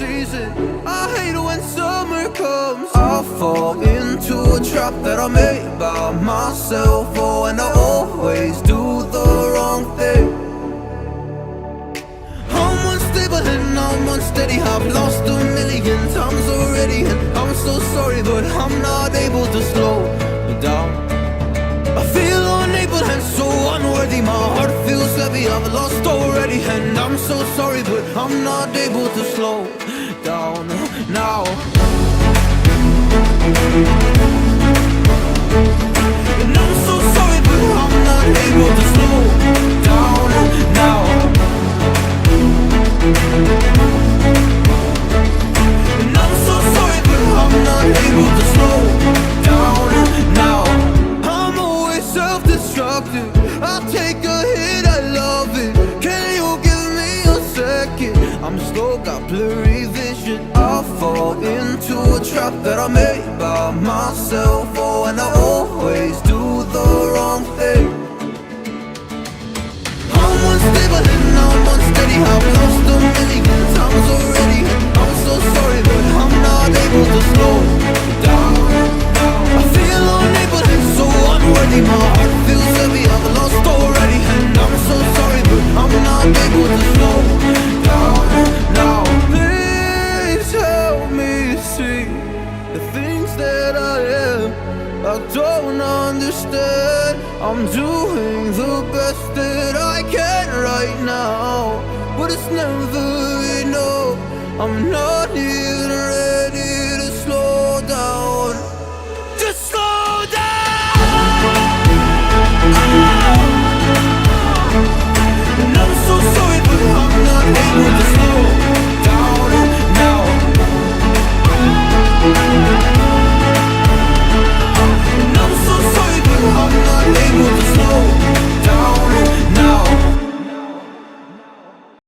season. I hate when summer comes. I fall into a trap that I made by myself. Oh, and I always do the wrong thing. I'm unstable and I'm unsteady. I've lost a million times already, and I'm so sorry, but I'm not able to slow down. I feel unable and so unworthy. My heart feels heavy, I've lost already, and I'm so sorry, but I'm not able to slow down now. And I'm so sorry, but I'm not able to slow down now. And I'm so sorry, but I'm not able to slow down now. I'm always self-destructive. I take a hit, I love it. Can you give me a second? I'm slow, got blurry vision. I fall into a trap that I made by myself. Oh, and I always do the wrong thing. I'm unstable and I'm unsteady. I've lost a million times already. I'm so sorry, but I'm not able to slow down. I feel unable and so unworthy. My heart feels heavy, I've lost already, and I'm so sorry, but I'm not able to slow down now. Please help me see the things that I am. I don't understand. I'm doing the best that I can right now, but it's never enough. I'm not here